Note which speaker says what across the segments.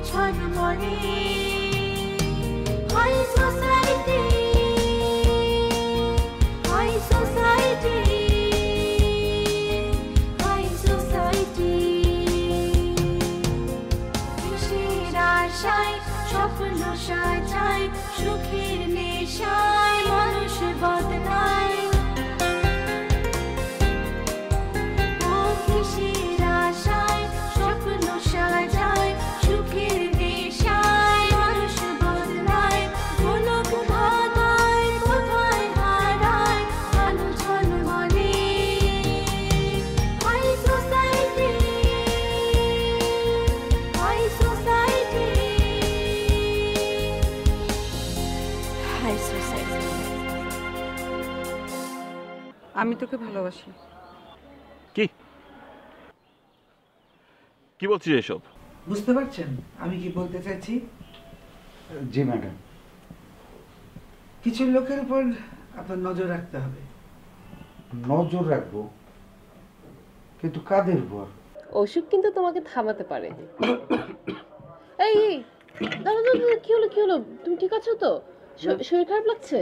Speaker 1: ঝলমলে high society high society high society খুশির আশায় স্বপ্ন সাজায় সুখের নেশায় মানুষ বদলায় ও খুশির আশায় স্বপ্ন সাজায় সুখের নেশায় মানুষ বদলায় গোলক ধাঁধায় কোথায় হারায় আলো ঝলমলে high society high society high society
Speaker 2: আমি তোকে ভালোবাসি।
Speaker 3: কি কি বলছিস এসব?
Speaker 4: বুঝতে পারছেন আমি কি বলতে চাইছি?
Speaker 5: জি ম্যাডাম।
Speaker 4: কিছু লোকের উপর আপনার নজর রাখতে হবে।
Speaker 5: নজর রাখবো, কিন্তু কাদের উপর?
Speaker 6: অসুখ কিন্তু তোমাকে থামাতে পারে। এই এই, দাঁড়াও দাঁড়াও, কি হলো কি হলো? তুমি ঠিক আছো তো? শরীর খারাপ লাগছে?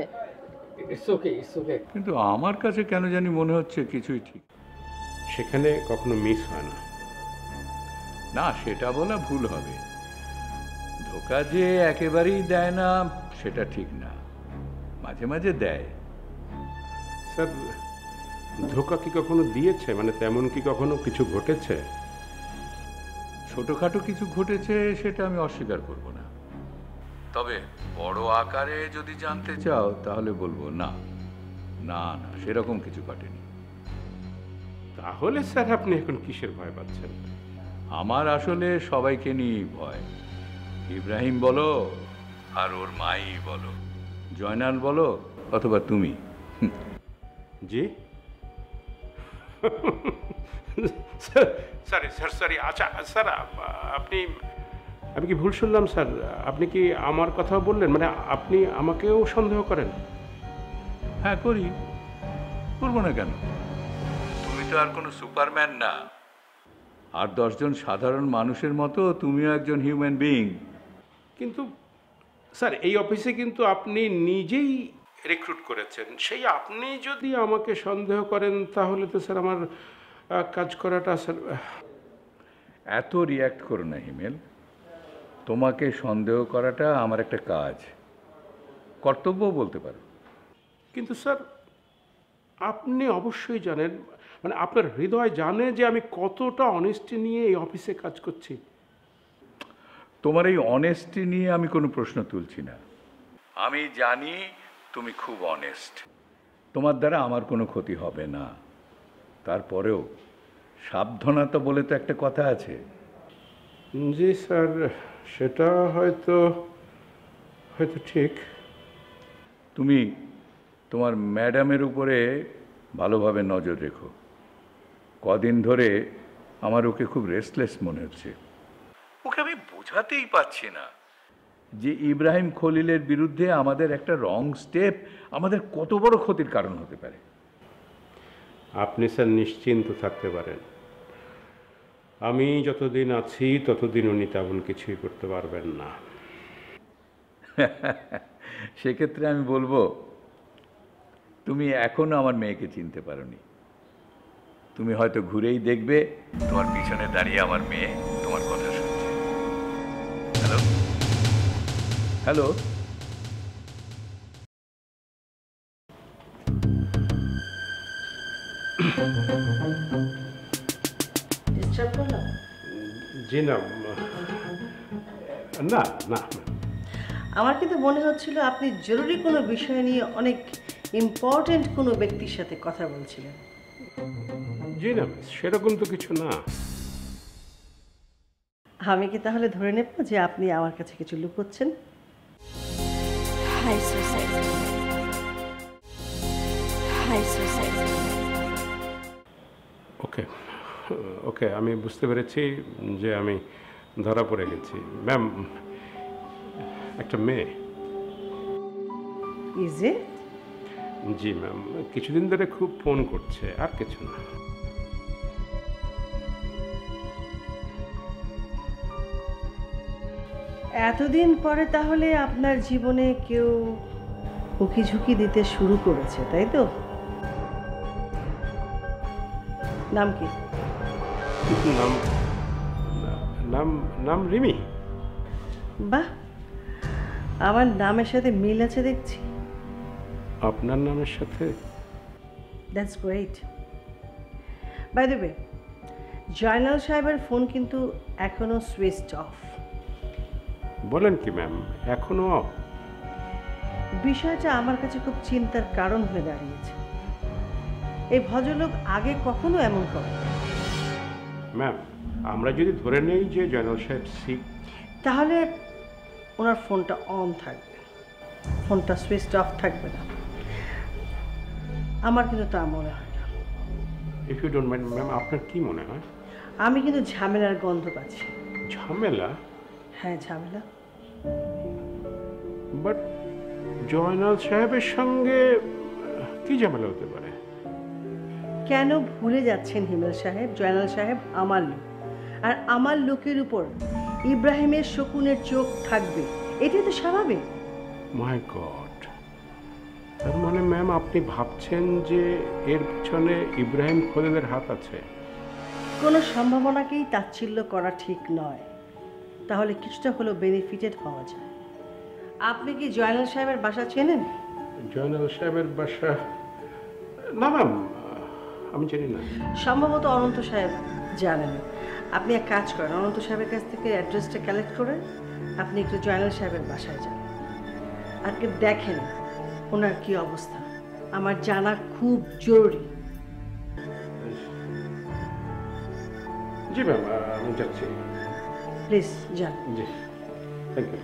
Speaker 7: It's okay.
Speaker 8: কিন্তু আমার কাছে কেন জানি মনে হচ্ছে কিছুই ঠিক
Speaker 7: সেখানে কখনো মিস হয় না।
Speaker 8: না, সেটা বলা ভুল হবে। ধোকা যে একেবারেই দেয় না সেটা ঠিক না, মাঝে মাঝে দেয়।
Speaker 7: স্যার, ধোকা কি কখনো দিয়েছে? মানে তেমন কি কখনো কিছু ঘটেছে?
Speaker 8: ছোটখাটো কিছু ঘটেছে, সেটা আমি অস্বীকার করব না। তবে বড় আকারে যদি জানতে চাও তাহলে বলবো না না না, সেরকম কিছু ঘটেনি।
Speaker 7: তাহলে স্যার আপনি এখন কিসের ভয় পাচ্ছেন?
Speaker 8: আমার আসলে সবাইকে নিয়েই ভয়। ইব্রাহিম বলো আর ওর মাই বলো, জয়নাল বলো অথবা তুমি।
Speaker 7: জি সরি। আচ্ছা স্যার, আমি কি ভুল শুনলাম স্যার? আপনি কি আমার কথা বললেন? মানে আপনি আমাকেও সন্দেহ করেন?
Speaker 8: হ্যাঁ করি, করবো না কেন? তুমি তো আর কোনো সুপারম্যান না। আর 10 জন সাধারণ মানুষের মতো তুমিও একজন হিউম্যান বিইং।
Speaker 7: কিন্তু স্যার, এই অফিসে কিন্তু আপনি নিজেই রিক্রুট করেছেন। সেই আপনি যদি আমাকে সন্দেহ করেন তাহলে তো স্যার আমার কাজ করাটা স্যার।
Speaker 8: এত রিয়্যাক্ট করো না হিমেল। তোমাকে সন্দেহ করাটা আমার একটা কাজ, কর্তব্য বলতে পারো।
Speaker 7: কিন্তু স্যার, আপনি অবশ্যই জানেন, মানে আপনার হৃদয় জানে যে আমি কতটা অনেস্টি নিয়ে এই অফিসে কাজ করছি।
Speaker 8: তোমার এই অনেস্টি নিয়ে আমি কোনো প্রশ্ন তুলছি না। আমি জানি তুমি খুব অনেস্ট, তোমার দ্বারা আমার কোনো ক্ষতি হবে না। তারপরেও সাবধানতা বলে তো একটা কথা আছে।
Speaker 7: জি স্যার, সেটা হয়তো ঠিক।
Speaker 8: তুমি তোমার ম্যাডামের উপরে ভালোভাবে নজর রেখো। কদিন ধরে আমার ওকে খুব রেস্টলেস মনে হচ্ছে। ওকে আমি বোঝাতেই পারছি না যে ইব্রাহিম খলিলের বিরুদ্ধে আমাদের একটা রং স্টেপ আমাদের কত বড় ক্ষতির কারণ হতে পারে।
Speaker 7: আপনি স্যার নিশ্চিন্ত থাকতে পারেন, আমি যতদিন আছি ততদিন উনি তেমন কিছুই করতে পারবেন না।
Speaker 8: সেক্ষেত্রে আমি বলবো, তুমি এখনো আমার মেয়েকে চিনতে পারোনি। তুমি হয়তো ঘুরেই দেখবে তোমার পিছনে দাঁড়িয়ে আমার মেয়ে তোমার কথা শুনছে। হ্যালো হ্যালো,
Speaker 7: জি না না না,
Speaker 9: আমার কিন্তু মনে হচ্ছিল আপনি জরুরি কোনো বিষয় নিয়ে অনেক ইম্পর্টেন্ট কোনো ব্যক্তির সাথে কথা বলছিলেন।
Speaker 7: জি না, সেরকম তো কিছু না।
Speaker 9: আমি কি তাহলে ধরে নেব যে আপনি আমার কাছে কিছু লুকোচ্ছেন?
Speaker 1: High society high society
Speaker 7: okay okay, আমি বুঝতে পেরেছি যে আমি ধরা পড়ে গেছি। ম্যাম, একটা মেয়ে।
Speaker 9: Is it?
Speaker 7: জি ম্যাম, কিছুদিন ধরে খুব ফোন করছে, আর কিছু না।
Speaker 9: এতদিন পরে তাহলে আপনার জীবনে কেউ উকি ঝুঁকি দিতে শুরু করেছে, তাই তো? নাম কি?
Speaker 7: নাম নাম নাম রিমি।
Speaker 9: বাহ, আমার নামের সাথে মিল আছে দেখছি।
Speaker 7: আপনার নামের সাথে?
Speaker 9: That's great. By the way, Joynal সাহেবের ফোন কিন্তু এখনো সুইচড অফ।
Speaker 7: বলেন কি ম্যাম, এখনো অফ?
Speaker 9: বিষয়টা আমার কাছে খুব চিন্তার কারণ হয়ে দাঁড়িয়েছে। এই ভদ্রলোক আগে কখনো এমন করে?
Speaker 7: ম্যাম, আমরা যদি ধরে নেই যে জয়নাল সাহেব সিক,
Speaker 9: তাহলে ওনার ফোনটা অন থাকবে, ফোনটা সুইচড অফ থাকবে না। আমার কিন্তু তা মনে হয় না।
Speaker 7: If you don't mind ma'am, আপনার কি মনে হয়?
Speaker 9: আমি কিন্তু ঝামেলার গন্ধ পাচ্ছি।
Speaker 7: ঝামেলা?
Speaker 9: হ্যাঁ, ঝামেলা।
Speaker 7: বাট জয়নাল সাহেবের সঙ্গে কি ঝামেলা হতে পারে?
Speaker 9: কেন ভুলে যাচ্ছেন হিমেল সাহেব? জয়নাল সাহেব আমার লোক, আর আমার লোকের উপর ইব্রাহিমের শকুনের চোখ থাকবে, এটাই তো স্বাভাবিক।
Speaker 7: মাই গড, তার মানে ম্যাম আপনি ভাবছেন যে এর পিছনে ইব্রাহিম খোদেদের হাত আছে?
Speaker 9: কোনো সম্ভাবনাকেই তাচ্ছিল্য করা ঠিক নয়, তাহলে কিছুটা হলেও বেনিফিটেড হওয়া যায়। আপনি কি জয়নাল সাহেবের বাসা চেনেন?
Speaker 7: জয়নাল সাহেবের বাসা? না ম্যাম, আমি জানি না।
Speaker 9: সম্ভবত অনন্ত সাহেব জানেন। আপনি এক কাজ করেন, অনন্ত সাহেবের কাছ থেকে অ্যাড্রেসটা কালেক্ট করে আপনি একটু জয়নাল সাহেবের বাসায় যান, আর কি দেখেন ওনার কি অবস্থা। আমার জানা খুব জরুরি।
Speaker 7: জি ম্যাম, আমি যাচ্ছি।
Speaker 9: প্লিজ যান।
Speaker 7: জি, থ্যাংক ইউ।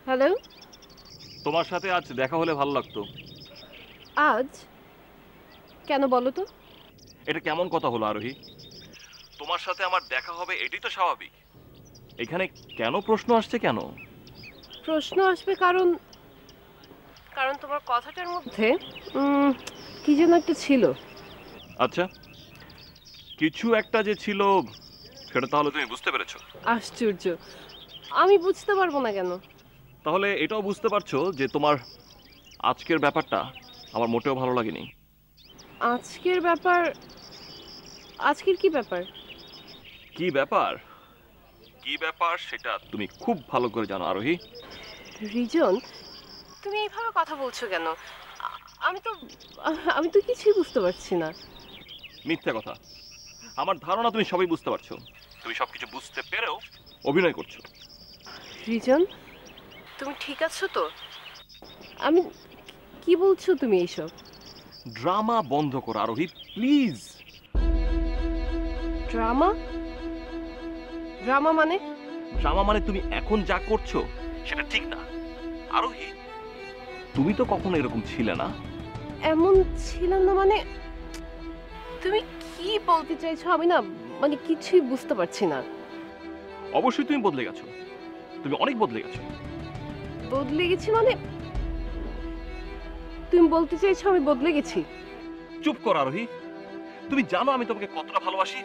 Speaker 6: হ্যালো।
Speaker 3: তোমার সাথে আজ দেখা হলে ভালো লাগতো।
Speaker 6: আজ কেন বলো তো?
Speaker 3: এটা কেমন কথা হলো আরোহী? তোমার সাথে আমার দেখা হবে এটাই তো স্বাভাবিক। এখানে কেন প্রশ্ন আসছে? কেন
Speaker 6: প্রশ্ন আসবে? কারণ তোমার কথাটার মধ্যে কি যেন একটা ছিল।
Speaker 3: আচ্ছা, কিছু একটা যে ছিল সেটা তাহলে তুমি বুঝতে পেরেছো?
Speaker 6: আশ্চর্য, আমি বুঝতে পারবো না কেন?
Speaker 3: তাহলে এটাও বুঝতে পারছো যে তোমার আজকের ব্যাপারটা আমার মোটেও ভালো লাগেনি।
Speaker 6: আজকের ব্যাপার? আজকের কি ব্যাপার?
Speaker 3: কি ব্যাপার? কি ব্যাপার সেটা তুমি খুব ভালো করে জানো আরোহী।
Speaker 6: রিজন, তুমি এইভাবে কথা বলছো কেন? আমি তো কিছুই বুঝতে পারছি না।
Speaker 3: মিথ্যা কথা। আমার ধারণা তুমি সবই বুঝতে পারছো। তুমি সবকিছু বুঝতে পেরেও অভিনয় করছো।
Speaker 6: রিজন, তুমি ঠিক আছো তো? আমি কি বলছো তুমি এইসব?
Speaker 3: ড্রামা বন্ধ করো আরোহী, প্লিজ।
Speaker 6: ড্রামা? ড্রামা মানে?
Speaker 3: ড্রামা মানে তুমি এখন যা করছো সেটা ঠিক না আরোহী। তুমি তো কখনো এরকম ছিলে না।
Speaker 6: এমন ছিলাম না মানে? তুমি কি বলতে চাইছো? আমি না মানে কিছুই বুঝতে পারছি না।
Speaker 3: অবশ্যই তুমি বদলে গেছো, তুমি অনেক বদলে গেছো।
Speaker 6: বদলে গেছি মানে? তুমি বলতে চাইছো আমি বদলে গেছি?
Speaker 3: চুপ কর আরোহী। তুমি জানো আমি তোমাকে কতটা ভালোবাসি,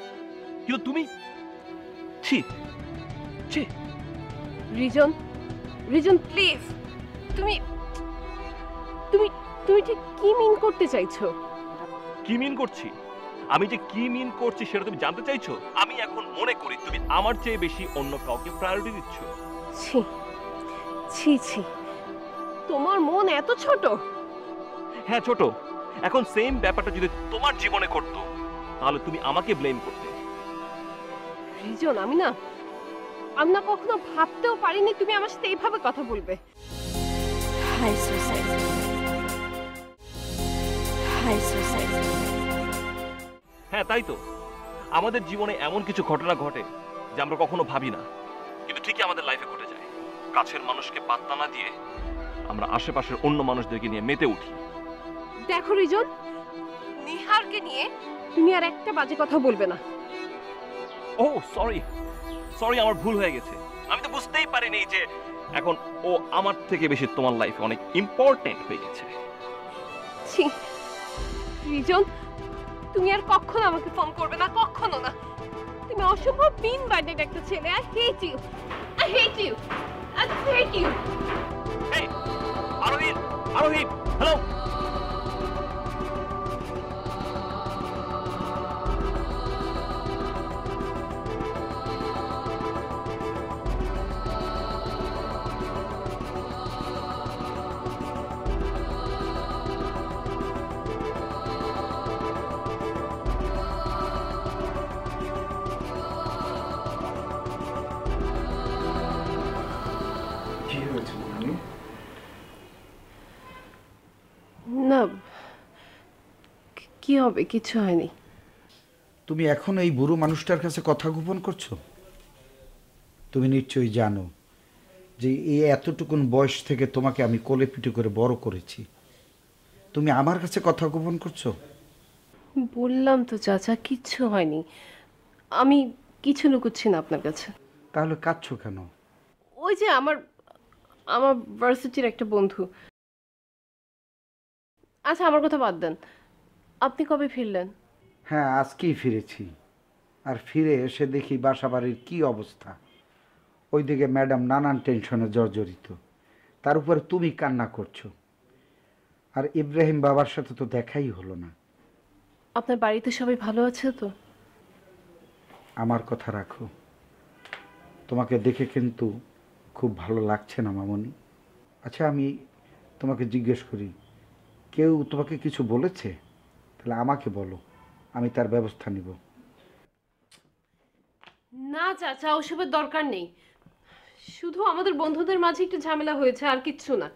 Speaker 3: কিন্তু তুমি ছি ছি।
Speaker 6: রিজন, রিজন প্লিজ, তুমি তুমি তুমি ঠিক কি মিন করতে চাইছো?
Speaker 3: কি মিন করছি? আমি যে কি মিন করছি সেটা তুমি জানতে চাইছো? আমি এখন মনে করি তুমি আমার চেয়ে বেশি অন্য কাউকে প্রায়োরিটি দিচ্ছ।
Speaker 6: ছি ছি ছি, তোমার মন এত ছোট?
Speaker 3: হ্যাঁ ছোট। এখন সেম ব্যাপারটা যদি তোমার জীবনে ঘটতো তাহলে তুমি আমাকে ব্লেম করতে।
Speaker 6: রিজন, আমি না কখনো ভাবতেও পারিনি তুমি আমার সাথে এইভাবে কথা বলবে।
Speaker 1: High society, high society.
Speaker 3: হ্যাঁ তাই তো, আমাদের জীবনে এমন কিছু ঘটনা ঘটে যে আমরা কখনো ভাবি না, কিন্তু ঠিকই আমাদের লাইফে ঘটে যায়। কাছের মানুষকে পাত্তা না দিয়ে আমরা আশেপাশের অন্য মানুষদেরকে নিয়ে মেতে উঠি।
Speaker 6: দেখো রিজন, নিহারকে নিয়ে তুমি আর একটা বাজে কথা বলবে না।
Speaker 3: ও সরি সরি, আমার ভুল হয়ে গেছে। আমি তো বুঝতেই পারিনি যে এখন ও আমার থেকে বেশি তোমার লাইফে অনেক ইম্পর্টেন্ট হয়ে গেছে।
Speaker 6: ছি রিজন, তুমি আর কখনো আমাকে ফোন করবে না, কখনো না। তুমি অসম্ভব বিন বার্ডেড একটা ছেলে। I hate you, I hate you, I hate you.
Speaker 3: এই আরোহী, আরোহী, হ্যালো।
Speaker 5: কি হয়েছে মামনি?
Speaker 6: না কি হবে, কিছু হয়নি।
Speaker 5: তুমি এখন এই বুড়ো মানুষটার কাছে কথা গোপন করছো? তুমি নিশ্চয়ই জানো যে এই এতটুকুন বয়স থেকে তোমাকে আমি কোলে পিঠে করে বড় করেছি, তুমি আমার কাছে কথা গোপন করছো?
Speaker 6: বললাম তো চাচা, কিচ্ছু হয়নি। আমি কিছু লুকোচ্ছি না আপনার কাছে।
Speaker 5: তাহলে কাঁদছো কেন?
Speaker 6: ওই যে আমার আমার ভার্সিটির একটা বন্ধু। আচ্ছা আমার কথা বাদ দেন, আপনি কবে ফিরলেন?
Speaker 5: হ্যাঁ, আজকেই ফিরেছি। আর ফিরে এসে দেখি বাসা বাড়ির কী অবস্থা। ওইদিকে ম্যাডাম নানান টেনশনে জর্জরিত, তার উপরে তুমি কান্না করছো। আর ইব্রাহিম বাবার সাথে তো দেখাই হলো না।
Speaker 6: আপনার বাড়িতে সবাই ভালো আছে তো?
Speaker 5: আমার কথা রাখো, তোমাকে দেখে কিন্তু খুব ভালো লাগছে না মামনি। আচ্ছা আমি তোমাকে জিজ্ঞেস করি, কেউ তোমাকে কিছু বলেছে? তাহলে আমাকে বলো, আমি তার ব্যবস্থা নিব।
Speaker 6: না চাচা, ওসবের দরকার নেই। শুধু আমাদের বন্ধুদের মাঝে একটু ঝামেলা হয়েছে, আর কিচ্ছু না।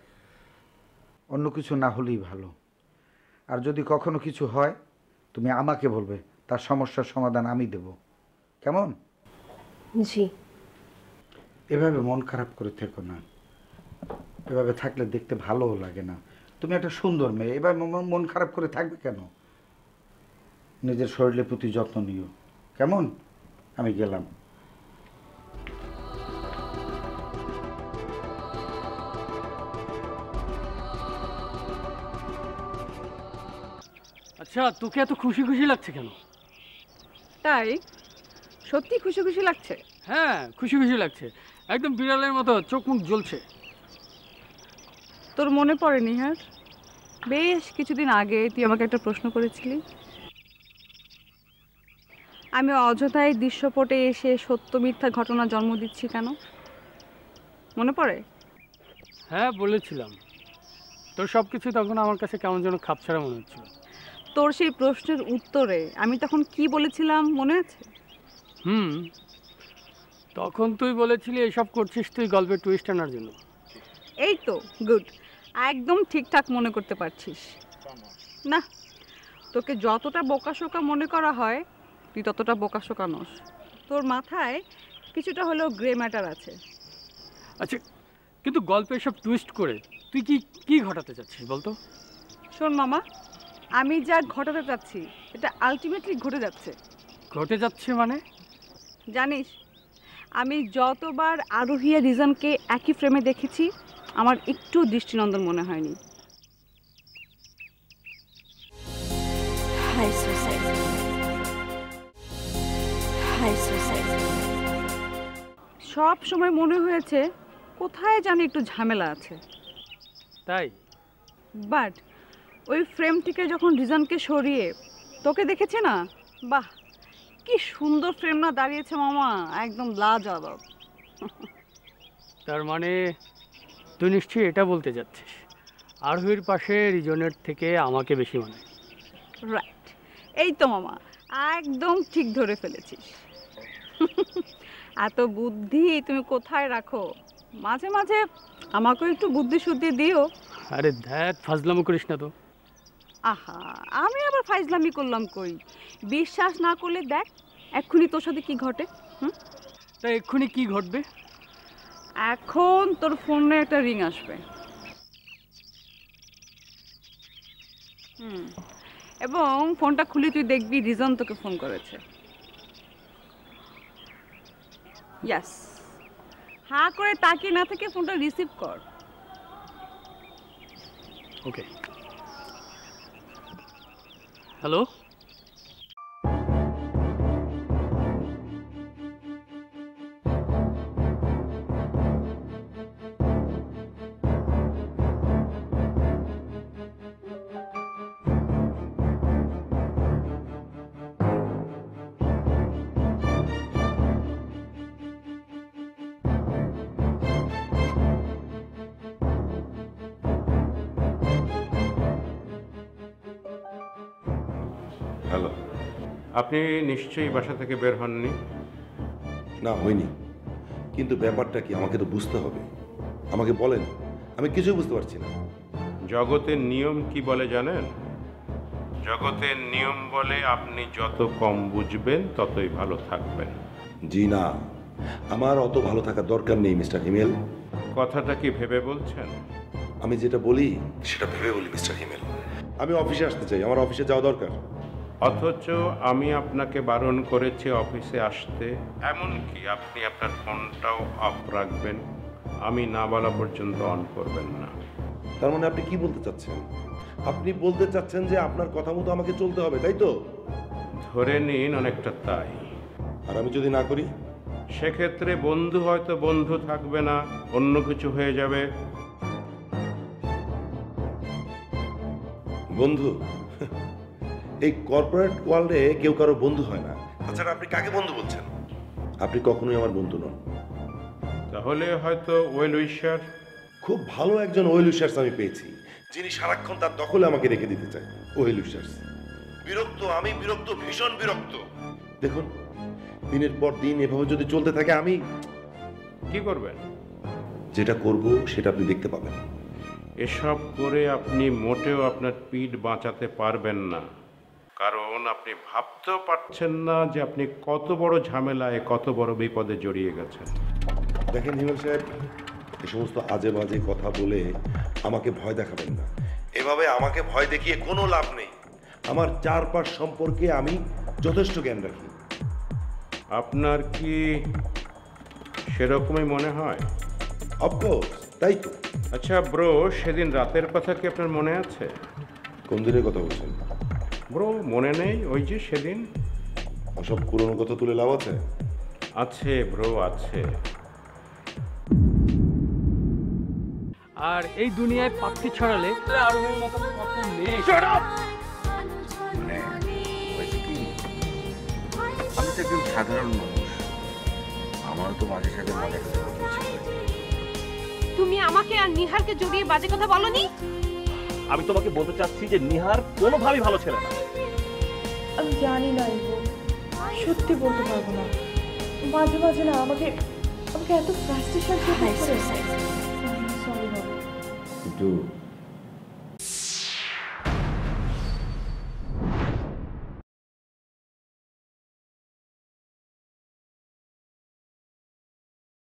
Speaker 5: অন্য কিছু না হলেই ভালো। আর যদি কখনো কিছু হয় তুমি আমাকে বলবে, তার সমস্যার সমাধান আমি দেব, কেমন?
Speaker 6: জি।
Speaker 5: এভাবে মন খারাপ করে থেকো না, এভাবে থাকলে দেখতে ভালোও লাগে না। তুমি একটা সুন্দর মেয়ে, এবার মন খারাপ করে থাকবে কেন? নিজের শরীরের প্রতি যত্ন নিও, কেমন? আমি গেলাম।
Speaker 10: আচ্ছা তোকে এত খুশি খুশি লাগছে কেন?
Speaker 2: তাই সত্যি খুশি খুশি লাগছে?
Speaker 10: হ্যাঁ খুশি খুশি লাগছে, একদম বিড়ালের মতো চোখ মুখ জ্বলছে।
Speaker 2: তোর মনে পড়ে নিহার, বেশ কিছুদিন আগে তুই আমাকে একটা প্রশ্ন করেছিলি, আমি অযথাই দৃশ্যপটে এসে সত্য মিথ্যা ঘটনা জন্ম দিচ্ছি কেন? মনে পড়ে?
Speaker 10: হ্যাঁ বলেছিলাম, তোর সব কিছু তখন আমার কাছে কেমন যেন খাপছাড়া মনে হচ্ছিল।
Speaker 2: তোর সেই প্রশ্নের উত্তরে আমি তখন কি বলেছিলাম মনে আছে?
Speaker 10: তখন তুই বলেছিলি এসব করছিস তুই গল্পের টুইস্ট আনার জন্য।
Speaker 2: এই তো গুড, একদম ঠিকঠাক মনে করতে পারছিস না। তোকে যতটা বোকাশোকা মনে করা হয় তুই ততটা বোকাশোকা নস। তোর মাথায় কিছুটা হলেও গ্রে ম্যাটার আছে।
Speaker 10: আচ্ছা কিন্তু গল্পে সব টুইস্ট করে তুই কি কি ঘটাতে চাচ্ছিস বলতো?
Speaker 2: শোন মামা, আমি যা ঘটাতে চাচ্ছি এটা আলটিমেটলি ঘটে যাচ্ছে।
Speaker 10: ঘটে যাচ্ছে মানে?
Speaker 2: জানিস, আমি যতবার আরোহী আর রিজনকে একই ফ্রেমে দেখেছি আমার একটু দৃষ্টিনন্দন মনে হয়নি।
Speaker 1: High society, high society.
Speaker 2: সব সময় মনে হয়েছে কোথায় জানি একটু ঝামেলা আছে।
Speaker 10: তাই?
Speaker 2: বাট ওই ফ্রেম থেকে যখন রিজনকে সরিয়ে তোকে দেখেছে না, বাহ কি সুন্দর ফ্রেম না দাঁড়িয়েছে মামা, একদম লাজবাব।
Speaker 10: তার মানে তুই নিশ্চয়ই এটা বলতে যাচ্ছিস আরোহীর পাশে রিজনের থেকে আমাকে বেশি মানে?
Speaker 2: রাইট, এই তো মামা একদম ঠিক ধরে ফেলেছিস। এত বুদ্ধি তুমি কোথায় রাখো? মাঝে মাঝে আমাকেও একটু বুদ্ধি শুদ্ধি দিও।
Speaker 10: আরে ধ্যাত, ফাজলামো করিস না তো।
Speaker 2: আহা, আমি আবার ফাইজলামি করলাম কই? বিশ্বাস না করলে দেখ এক্ষুনি তোর সাথে কি ঘটে।
Speaker 10: তা এক্ষুনি কি ঘটবে?
Speaker 2: এখন তোর ফোনে একটা রিং আসবে, এবং ফোনটা খুলে তুই দেখবি রিজন তোকে ফোন করেছে। ইয়াস, হা করে তাকিয়ে না থেকে ফোনটা রিসিভ কর।
Speaker 10: ওকে, হ্যালো।
Speaker 7: হ্যালো, আপনি নিশ্চয়ই বাসা থেকে বের হননি?
Speaker 11: না, হয়নি। কিন্তু ব্যাপারটা কি আমাকে তো বুঝতে হবে। আমাকে বলেন, আমি কিছুই বুঝতে পারছি না।
Speaker 7: জগতের নিয়ম কি বলে জানেন? জগতের নিয়ম বলে আপনি যত কম বুঝবেন ততই ভালো থাকবেন।
Speaker 11: জি না, আমার অত ভালো থাকার দরকার নেই মিস্টার হিমেল।
Speaker 7: কথাটা কি ভেবে বলছেন?
Speaker 11: আমি যেটা বলি সেটা ভেবে বলি মিস্টার হিমেল। আমি অফিসে আসতে চাই, আমার অফিসে যাওয়া দরকার।
Speaker 7: অথচ আমি আপনাকে বারণ করেছি অফিসে আসতে, এমনকি আপনি আপনার ফোনটাও অফ রাখবেন, আমি না বলা পর্যন্ত অন করবেন না।
Speaker 11: তার মানে আপনি কি বলতে চাচ্ছেন? আপনি বলতে চাচ্ছেন যে আপনার কথা মতো আমাকে চলতে হবে, তাই তো?
Speaker 7: ধরে নিন অনেকটা তাই।
Speaker 11: আর আমি যদি না করি?
Speaker 7: সেক্ষেত্রে বন্ধু হয়তো বন্ধু থাকবে না, অন্য কিছু হয়ে যাবে।
Speaker 11: বন্ধু? এই কর্পোরেট ওয়ার্ল্ডে কেউ কারো বন্ধু হয় না। তাছাড়া আপনি কাকে বন্ধু বলছেন? আপনি কখনোই আমার বন্ধু নন।
Speaker 7: তাহলে হয়তো ওয়েল উইশার?
Speaker 11: খুব ভালো একজন ওয়েল উইশার্স আমি পেয়েছি, যিনি সারাক্ষণ তার দখলে আমাকে রেখে দিতে চায়। Well wishers. বিরক্ত, আমি বিরক্ত, ভীষণ বিরক্ত। দেখুন, দিনের পর দিন এভাবে যদি চলতে থাকে আমি
Speaker 7: কি করবেন?
Speaker 11: যেটা করব সেটা আপনি দেখতে পাবেন।
Speaker 7: এসব করে আপনি মোটেও আপনার পিঠ বাঁচাতে পারবেন না, কারণ আপনি ভাবতেও পারছেন না যে আপনি কত বড় ঝামেলায়, কত বড় বিপদে জড়িয়ে গেছেন।
Speaker 11: দেখেন হিমেল সাহেব, এই সমস্ত আজে বাজে কথা বলে আমাকে ভয় দেখাবেন না। এভাবে আমাকে ভয় দেখিয়ে কোনো লাভ নেই। আমার চারপাশ সম্পর্কে আমি যথেষ্ট জ্ঞান রাখি।
Speaker 7: আপনার কি সেরকমই মনে হয়?
Speaker 11: অফকোর্স, তাই তো।
Speaker 7: আচ্ছা ব্রো, সেদিন রাতের কথা কি আপনার মনে আছে?
Speaker 11: কোন দিনের কথা বলছেন?
Speaker 7: ব্রো মনে নেই? ওই যে সেদিন।
Speaker 11: ওসব পুরনো কথা তুলে লাভ আছে?
Speaker 7: আছে ব্রো, আছে।
Speaker 10: আর এই দুনিয়ায় পাখি ছড়ালে আরোহীর মতো কত নেই।
Speaker 5: আমি তো একজন সাধারণ মানুষ, আমারও তো মাঝে সাথে মজা করতে ইচ্ছে করে।
Speaker 6: তুমি আমাকে আর নিহারকে জড়িয়ে বাজে কথা বলনি?
Speaker 3: আমি তোমাকে বলতে চাচ্ছি যে নিহার কোনোভাবেই ভালো ছেলে না।
Speaker 1: আমি জানি না ইবো, সত্যি বলতে পারবো না। মাঝে মাঝে না আমাকে এত ফ্রাস্ট্রেশন ফিল করে। সরি বাবা।
Speaker 5: কিন্তু